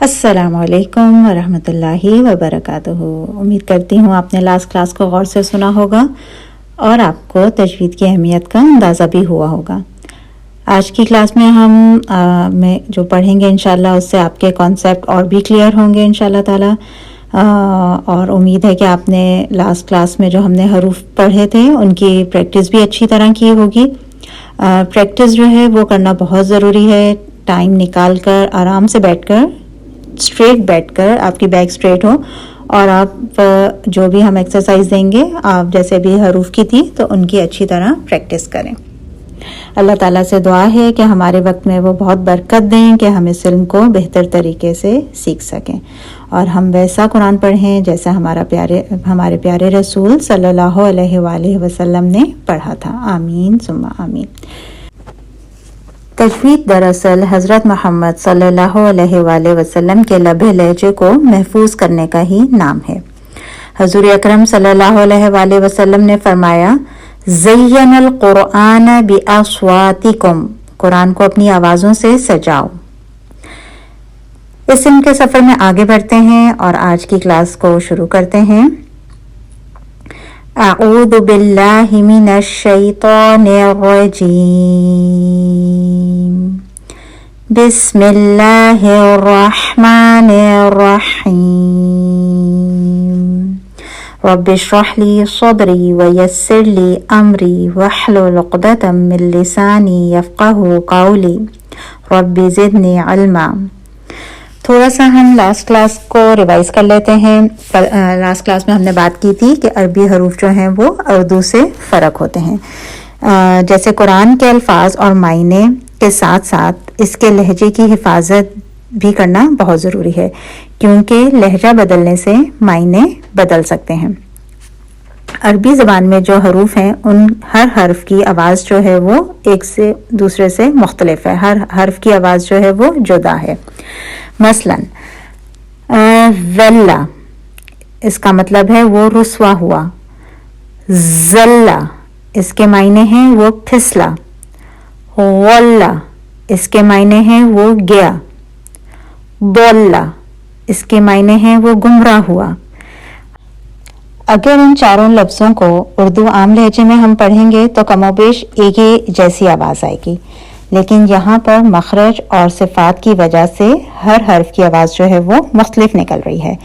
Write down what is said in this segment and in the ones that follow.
अस्सलाम वालेकुम वरहमतुल्लाहि वबरकातुहू। उम्मीद करती हूँ आपने लास्ट क्लास को गौर से सुना होगा और आपको तजवीद की अहमियत का अंदाज़ा भी हुआ होगा। आज की क्लास में हम जो पढ़ेंगे इंशाल्लाह उससे आपके कॉन्सेप्ट और भी क्लियर होंगे इंशाल्लाह ताला। और उम्मीद है कि आपने लास्ट क्लास में जो हमने हरूफ पढ़े थे उनकी प्रैक्टिस भी अच्छी तरह की होगी। प्रैक्टिस जो है वो करना बहुत ज़रूरी है। टाइम निकाल कर आराम से बैठकर स्ट्रेट बैठकर आपकी बैक स्ट्रेट हो और आप जो भी हम एक्सरसाइज देंगे आप जैसे भी हरूफ की थी तो उनकी अच्छी तरह प्रैक्टिस करें। अल्लाह ताला से दुआ है कि हमारे वक्त में वो बहुत बरकत दें कि हम इस इल्म को बेहतर तरीके से सीख सकें और हम वैसा कुरान पढ़ें जैसा हमारे प्यारे रसूल सल्लल्लाहु अलैहि वसल्लम ने पढ़ा था। आमीन सुम्मा आमीन। तजवीद दरअसल हज़रत मोहम्मद सल्लल्लाहु अलैहि वसल्लम के लबे लहजे को महफूज करने का ही नाम है। हजूर अकरम सल्लल्लाहु अलैहि वसल्लम ने फरमाया, ज़य्यनल कुरान बिअस्वातिकुम, कुरान को अपनी आवाज़ों से सजाओ। इस इल्म के सफ़र में आगे बढ़ते हैं और आज की क्लास को शुरू करते हैं। अऊज़ु बिल्लाहि मिनश शैतानिर रजीम, बिस्मिल्लाहिर रहमानिर रहीम, रब्बिश्रह ली सदरी व यस्सिर ली अमरी वहलुल उक़दतम मिन लिसानी यफ़क़हू क़ौली, रब्बि ज़िदनी इल्मा। थोड़ा सा हम लास्ट क्लास को रिवाइज कर लेते हैं। लास्ट क्लास में हमने बात की थी कि अरबी हरूफ जो हैं वो उर्दू से फ़र्क होते हैं। जैसे कुरान के अल्फाज और मायने के साथ साथ इसके लहजे की हिफाजत भी करना बहुत ज़रूरी है क्योंकि लहजा बदलने से मायने बदल सकते हैं। अरबी ज़बान में जो हरूफ हैं उन हर हर्फ की आवाज़ जो है वो एक से दूसरे से मुख्तलिफ है। हर हर्फ की आवाज़ जो है वो जुदा है। मसलन ज़ल्ला, इसका मतलब है वो रुस्वा हुआ। ज़ल्ला, इसके मायने हैं वो फिसला। वल्ला, इसके मायने हैं वो गया। दोल्ला, इसके मायने हैं वो गुमराह हुआ। अगर इन चारों लफ्ज़ों को उर्दू आम लहजे में हम पढ़ेंगे तो कमोबेश एक ही जैसी आवाज़ आएगी, लेकिन यहाँ पर मखरज और सिफ़ात की वजह से हर हर्फ की आवाज़ जो है वो मुख्तलिफ निकल रही है।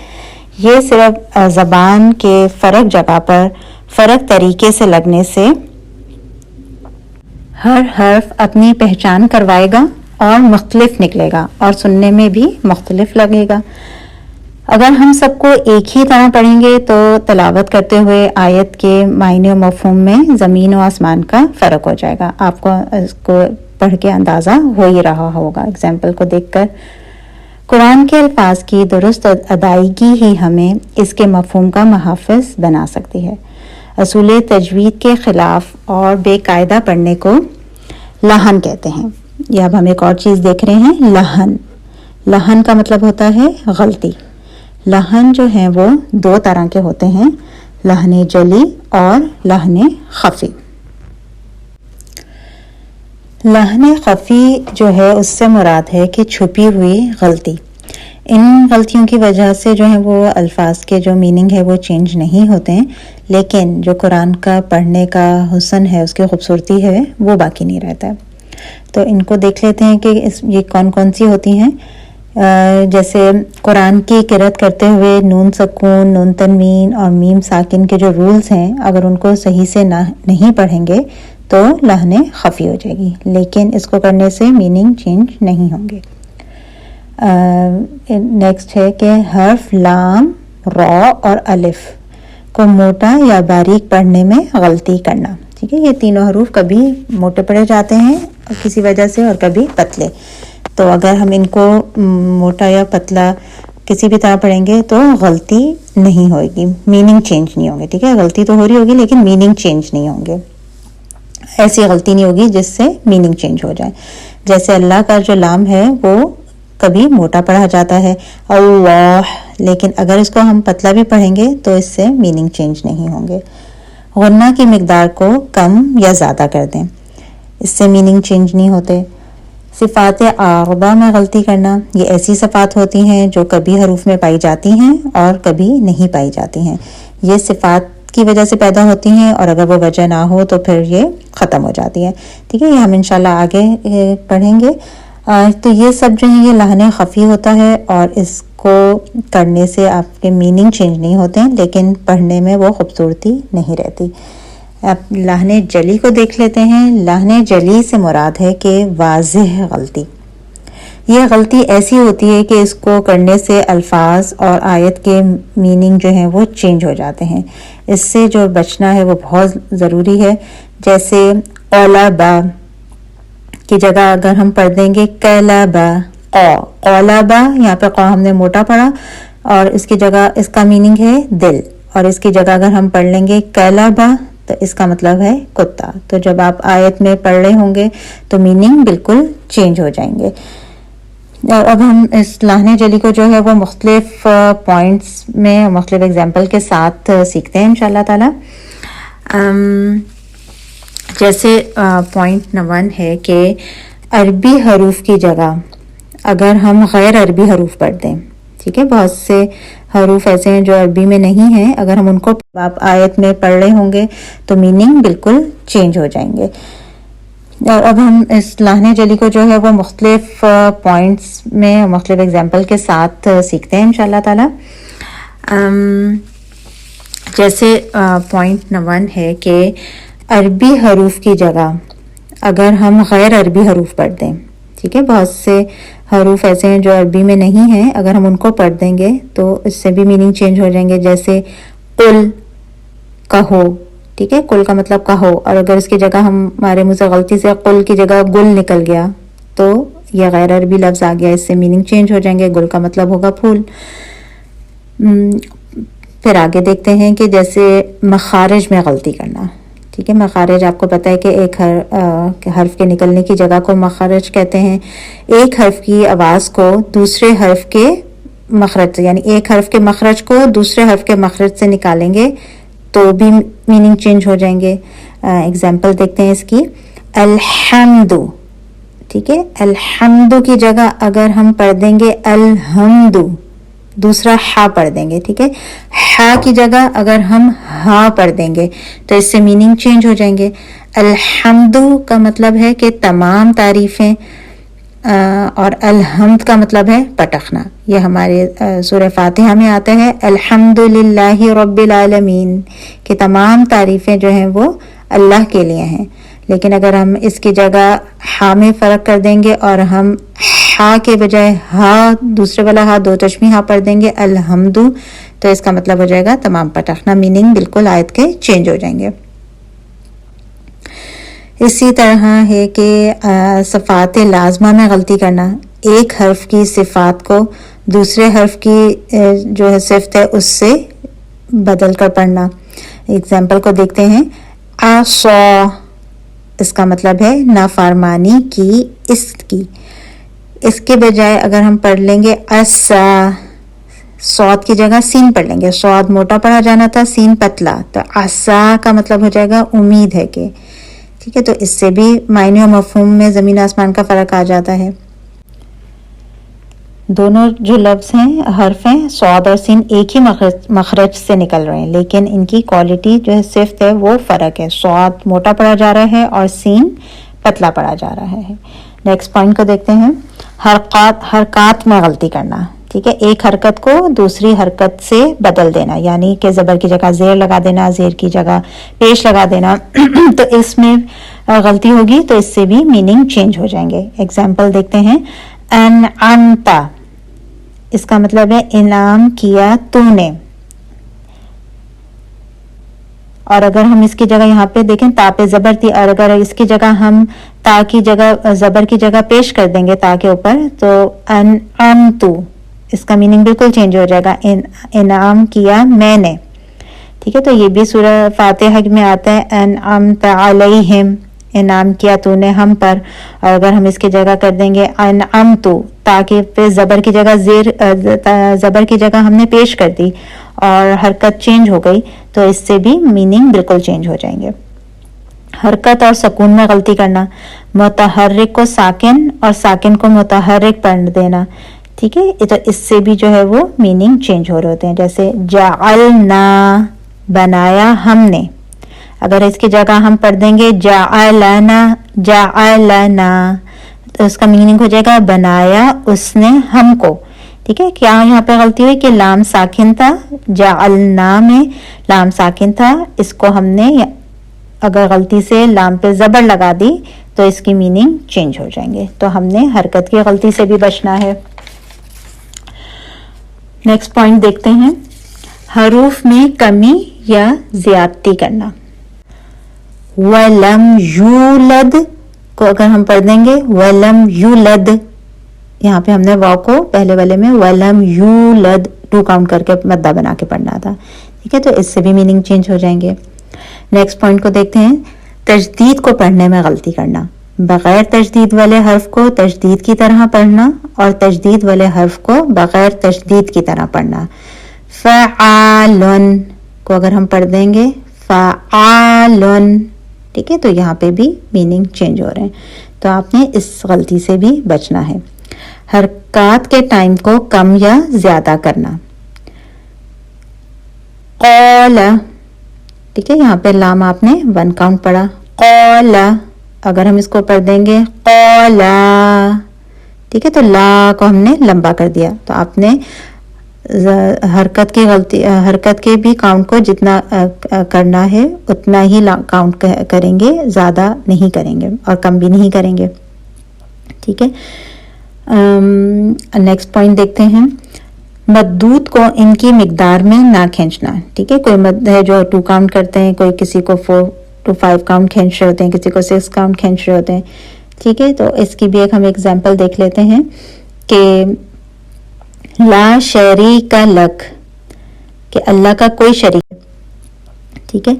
ये सिर्फ ज़बान के फ़र्क जगह पर फ़र्क तरीके से लगने से हर हर्फ अपनी पहचान करवाएगा और मुख्तलिफ निकलेगा और सुनने में भी मुख्तलिफ लगेगा। अगर हम सबको एक ही तरह पढ़ेंगे तो तिलावत करते हुए आयत के मायने और मफ़हूम में ज़मीन और आसमान का फ़र्क हो जाएगा। आपको इसको पढ़ के अंदाज़ा हो ही रहा होगा एग्जाम्पल को देखकर। कुरान के अल्फाज की दुरुस्त अदायगी ही हमें इसके मफ़हूम का मुहाफ़िज़ बना सकती है। असूल तजवीद के ख़िलाफ़ और बेकायदा पढ़ने को लहन कहते हैं। यह अब हम एक और चीज़ देख रहे हैं, लहन। लहन का मतलब होता है गलती। लहन जो है वो दो तरह के होते हैं, लहने जली और लहने खफ़ी। लहने खफ़ी जो है उससे मुराद है कि छुपी हुई गलती। इन गलतियों की वजह से जो है वो अल्फाज के जो मीनिंग है वो चेंज नहीं होते हैं, लेकिन जो कुरान का पढ़ने का हुस्न है, उसकी खूबसूरती है, वो बाकी नहीं रहता है। तो इनको देख लेते हैं कि ये कौन कौन सी होती हैं। जैसे कुरान की क़िरात करते हुए नून सकून, नून तनवीन और मीम साकिन के जो रूल्स हैं, अगर उनको सही से नहीं पढ़ेंगे तो लहने खफ़ी हो जाएगी, लेकिन इसको करने से मीनिंग चेंज नहीं होंगे। नेक्स्ट है कि हर्फ लाम, रॉ और अलिफ को मोटा या बारीक पढ़ने में गलती करना। ठीक है, ये तीनों हरूफ कभी मोटे पढ़े जाते हैं किसी वजह से और कभी पतले। तो अगर हम इनको मोटा या पतला किसी भी तरह पढ़ेंगे तो गलती नहीं होगी, मीनिंग चेंज नहीं होंगे। ठीक है, गलती तो हो रही होगी लेकिन मीनिंग चेंज नहीं होंगे। ऐसी गलती नहीं होगी जिससे मीनिंग चेंज हो जाए। जैसे अल्लाह का जो लाम है वो कभी मोटा पढ़ा जाता है अल्लाह, लेकिन अगर इसको हम पतला भी पढ़ेंगे तो इससे मीनिंग चेंज नहीं होंगे। गुन्ना की मिकदार को कम या ज़्यादा कर दें, इससे मीनिंग चेंज नहीं होते। صفات عارضہ میں غلطی کرنا، یہ ایسی صفات ہوتی ہیں جو کبھی حروف میں پائی جاتی ہیں اور کبھی نہیں پائی جاتی ہیں. یہ صفات کی وجہ سے پیدا ہوتی ہیں اور اگر وہ وجہ نہ ہو تو پھر یہ ختم ہو جاتی ہے. ٹھیک ہے، یہ ہم انشاءاللہ آگے پڑھیں گے. تو یہ سب جو ہیں یہ لحن خفی ہوتا ہے اور اس کو کرنے سے آپ کے میننگ چینج نہیں ہوتے ہیں، لیکن پڑھنے میں وہ خوبصورتی نہیں رہتی. اب لحن جلی کو دیکھ لیتے ہیں. لحن جلی سے مراد ہے کہ واضح غلطی. یہ غلطی ایسی ہوتی ہے کہ اس کو کرنے سے الفاظ اور آیت کے میننگ جو ہیں وہ چینج ہو جاتے ہیں. اس سے جو بچنا ہے وہ بہت ضروری ہے. جیسے قلبا کی جگہ اگر ہم پڑھ دیں گے قلبا، قلبا، یہاں پہ قا ہم نے موٹا پڑھا اور اس کی جگہ اس کا میننگ ہے دل، اور اس کی جگہ اگر ہم پڑھ لیں گے قلبا تو اس کا مطلب ہے کتا. تو جب آپ آیت میں پڑھ رہے ہوں گے تو میننگ بالکل چینج ہو جائیں گے. اور اب ہم اس لحن جلی کو جو ہے وہ مختلف پوائنٹس میں مختلف اگزامپل کے ساتھ سیکھتے ہیں انشاءاللہ تعالی. جیسے پوائنٹ نمبر 1 ہے کہ عربی حروف کی جگہ اگر ہم غیر عربی حروف پڑھ دیں. ٹھیک ہے، بہت سے حروف ایسے ہیں جو عربی میں نہیں ہیں، اگر ہم ان کو آپ آیت میں پڑھ رہے ہوں گے تو میننگ بالکل چینج ہو جائیں گے. اور اب ہم اس لحن جلی کو جو ہے وہ مختلف پوائنٹس میں مختلف اگزامپل کے ساتھ سیکھتے ہیں انشاءاللہ تعالی. جیسے پوائنٹ نمبر 1 ہے کہ عربی حروف کی جگہ اگر ہم غیر عربی حروف پڑھ دیں. ٹھیک ہے، بہت سے حروف ایسے ہیں جو عربی میں نہیں ہیں، اگر ہم ان کو پڑھ دیں گے تو اس سے بھی میننگ چینج ہو جائیں گے. جیسے قل، کہو. ٹھیک ہے، قل کا مطلب کہو، اور اگر اس کی جگہ ہمارے منہ سے غلطی سے قل کی جگہ گل نکل گیا تو یہ غیر عربی لفظ آ گیا، اس سے میننگ چینج ہو جائیں گے. گل کا مطلب ہوگا پھول. پھر آگے دیکھتے ہیں کہ جیسے مخارج میں غلطی کرنا. ٹھیک ہے، مخارج آپ کو پتہ ہے کہ ایک حرف کے نکلنے کی جگہ کو مخارج کہتے ہیں. ایک حرف کی آواز کو دوسرے حرف کے مخرج سے، یعنی ایک حرف کے مخرج کو دوسرے حرف کے مخرج سے نکالیں گے تو بھی میننگ چینج ہو جائیں گے. اگزامپل دیکھتے ہیں اس کی. الحمد. ٹھیک ہے، الحمد کی جگہ اگر ہم پڑھ دیں گے الحمد، دوسرا ہا پڑھ دیں گے. ٹھیک ہے، ہا کی جگہ اگر ہم ہا پڑھ دیں گے تو اس سے میننگ چینج ہو جائیں گے. الحمد کا مطلب ہے کہ تمام تعریفیں، اور الحمد کا مطلب ہے پٹخنا. یہ ہمارے سورہ فاتحہ میں آتا ہے الحمد للہ رب العالمین، کہ تمام تعریفیں جو ہیں وہ اللہ کے لیے ہیں. لیکن اگر ہم اس کی جگہ ہا میں فرق کر دیں گے اور ہم ہا کے بجائے ہا، دوسرے والا ہا، دو چشمی ہا پڑھ دیں گے الحمد، تو اس کا مطلب ہو جائے گا تمام پٹخنا. میننگ بالکل آیت کے چینج ہو جائیں گے. اسی طرح ہے کہ صفات لازمہ میں غلطی کرنا. ایک حرف کی صفات کو دوسرے حرف کی جو ہے صفت ہے اس سے بدل کر پڑھنا. اگزامپل کو دیکھتے ہیں. عصا، اس کا مطلب ہے نافرمانی کی، اس کے بجائے اگر ہم پڑھ لیں گے عصا، صاد کی جگہ سین پڑھ لیں گے. صاد موٹا پڑھا جانا تھا، سین پتلا، تو عصا کا مطلب ہو جائے گا امید ہے کہ. ٹھیک ہے، تو اس سے بھی معنی و مفہوم میں زمین آسمان کا فرق آ جاتا ہے. دونوں جو لفظ ہیں، حرف ہیں، صاد اور سین ایک ہی مخرج سے نکل رہے ہیں، لیکن ان کی کوالٹی جو ہے صفت ہے وہ فرق ہے. صاد موٹا پڑھا جا رہا ہے اور سین پتلا پڑھا جا رہا ہے. نیکسٹ پوائنٹ کو دیکھتے ہیں. حرکات میں غلطی کرنا. ٹھیک ہے، ایک حرکت کو دوسری حرکت سے بدل دینا، یعنی کہ زبر کی جگہ زیر لگا دینا، زیر کی جگہ پیش لگا دینا. تو اس میں غلطی ہوگی تو اس سے بھی میننگ چینج ہو جائیں گے. ایگزامپل دیکھتے ہیں. انعمتا، اس کا مطلب ہے انعام کیا تو نے. اور اگر ہم اس کی جگہ یہاں پہ دیکھیں تا پہ زبر تھی، اور اگر اس کی جگہ ہم تا کی جگہ زبر کی جگہ پیش کر دیں گے تا کے اوپر تو انعمتو، اس کا میننگ بالکل چینج ہو جائے گا. انعام کیا میں نے. ٹھیک ہے، تو یہ بھی سورہ فاتحہ میں آتا ہے انعمت علیہم، انعام کیا تو نے ہم پر. اور اگر ہم اس کی جگہ کر دیں گے انعمتو، تاکہ پہ زبر کی جگہ زبر کی جگہ ہم نے پیش کر دی اور حرکت چینج ہو گئی تو اس سے بھی میننگ بالکل چینج ہو جائیں گے. हरकत और सकून में गलती करना, मुतहर्रिक को साकिन और साकिन को मुतहर्रिक पढ़ देना, ठीक है। तो इससे भी जो है वो मीनिंग चेंज हो रहे होते हैं। जैसे जाअलना, बनाया हमने, अगर इसकी जगह हम पढ़ देंगे जाअलना, जाअलना, तो उसका मीनिंग हो जाएगा बनाया उसने हमको, ठीक है। क्या यहाँ पे गलती हुई कि लाम साकिन था, जाअलना में लाम साकिन था, इसको हमने अगर गलती से लाम पे जबर लगा दी तो इसकी मीनिंग चेंज हो जाएंगे। तो हमने हरकत की गलती से भी बचना है। नेक्स्ट पॉइंट देखते हैं, हरूफ में कमी या ज्यादती करना। वलम यूलद को अगर हम पढ़ देंगे वलम यूलद, यहाँ पे हमने वाव को पहले वाले में वलम यूलद 2 काउंट करके मद्दा बना के पढ़ना था, ठीक है। तो इससे भी मीनिंग चेंज हो जाएंगे। नेक्स्ट पॉइंट को देखते हैं, तजदीद को पढ़ने में गलती करना। बगैर तजदीद वाले हर्फ को तजदीद की तरह पढ़ना और तजदीद वाले हर्फ को बगैर तजदीद की तरह पढ़ना। फ़आलन को अगर हम पढ़ देंगे फ़आलन, ठीक है, तो यहाँ पे भी मीनिंग चेंज हो रहे हैं। तो आपने इस गलती से भी बचना है। हरकत के टाइम को कम या ज्यादा करना। क़ौला, ठीक है, यहाँ पे लाम आपने 1 काउंट पढ़ा। क़ौला, अगर हम इसको पढ़ देंगे क़ौला, ठीक है, तो ला को हमने लंबा कर दिया। तो आपने हरकत के भी काउंट को जितना करना है उतना ही काउंट करेंगे, ज़्यादा नहीं करेंगे और कम भी नहीं करेंगे, ठीक है। नेक्स्ट पॉइंट देखते हैं, मद्दूद को इनकी मिकदार में ना खींचना, ठीक है। कोई मद है जो 2 काउंट करते हैं, कोई किसी को 4 to 5 काउंट खींच रहे होते हैं, किसी को 6 काउंट खींच रहे होते हैं, ठीक है। तो इसकी भी एक हम एग्जाम्पल देख लेते हैं कि ला शरीक लक, कि अल्लाह का कोई शरीक, ठीक है।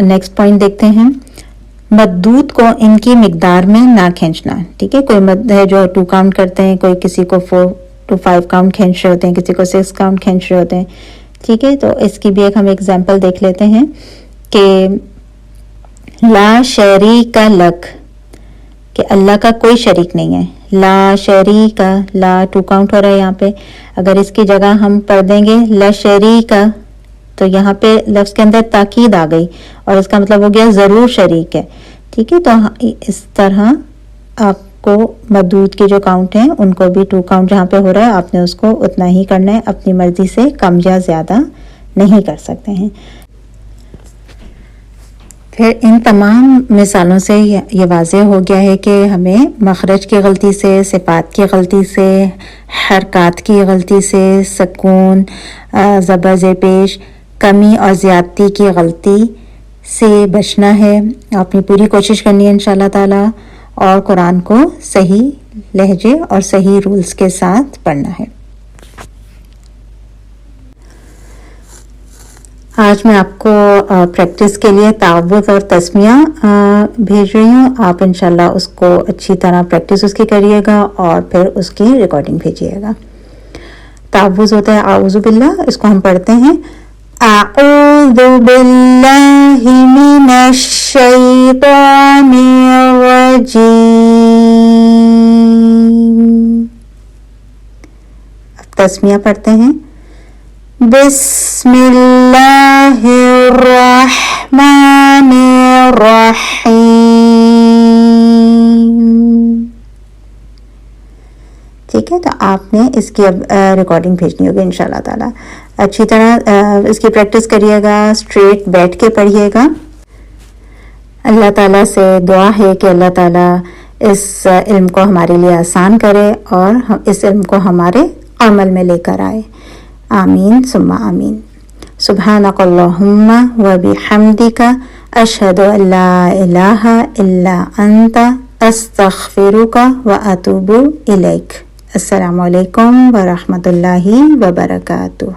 नेक्स्ट पॉइंट देखते हैं, मद्दूद को इनकी मिकदार में ना खींचना, ठीक है। कोई मद है जो 2 काउंट करते हैं, कोई किसी को 4 to 5 काउंट खींच रहे होते हैं, किसी को 6 काउंट खींच रहे होते हैं, ठीक है। तो इसकी भी एक हम एग्जाम्पल देख लेते हैं कि ला शरीक लक, कि अल्लाह का कोई शरीक नहीं है। ला शरीका, ला 2 काउंट हो रहा है यहाँ पे, अगर इसकी जगह हम पढ़ देंगे ला शरीका तो यहाँ पे लफ्ज के अंदर ताकीद आ गई और इसका मतलब हो गया जरूर शरीक है, ठीक है। तो इस तरह आपको मदूद के जो काउंट हैं उनको भी 2 काउंट जहाँ पे हो रहा है आपने उसको उतना ही करना है, अपनी मर्जी से कम या ज्यादा नहीं कर सकते हैं। फिर इन तमाम मिसालों से ये वाज़ेह हो गया है कि हमें मखरज की गलती से, सिफात की गलती से, हरकत की गलती से, सकून, ज़बर ज़ेर पेश, कमी और ज़्यादती की गलती से बचना है। अपनी पूरी कोशिश करनी है इंशाअल्लाह ताला और कुरान को सही लहजे और सही रूल्स के साथ पढ़ना है। आज मैं आपको प्रैक्टिस के लिए तावुज़ और तस्मिया भेज रही हूँ। आप इंशाल्लाह उसको अच्छी तरह प्रैक्टिस उसकी करिएगा और फिर उसकी रिकॉर्डिंग भेजिएगा। तावुज़ होता है आऊज़ु बिल्लाह, इसको हम पढ़ते हैं आऊज़ु बिल्लाहि मिनश शैतानिर रजीम। अब तस्मिया पढ़ते हैं बिस्मिल्लाहिर्रहमानिर्रहीम, ठीक है। तो आपने इसकी अब रिकॉर्डिंग भेजनी होगी इंशाल्लाह ताला। अच्छी तरह इसकी प्रैक्टिस करिएगा, स्ट्रेट बैठ के पढ़िएगा। अल्लाह ताला से दुआ है कि अल्लाह ताला इस इल्म को हमारे लिए आसान करे और हम इस इल्म को हमारे अमल में लेकर आए। आमीन सुम्मा आमीन। सुब्हानकल्लाहुम्मा व बिहम्दिका अशहदु अल्ला इलाहा इल्ला अंता अस्तगफिरुका व अतूबु इलैक। अस्सलामु अलैकुम व रहमतुल्लाहि व बरकातुहू।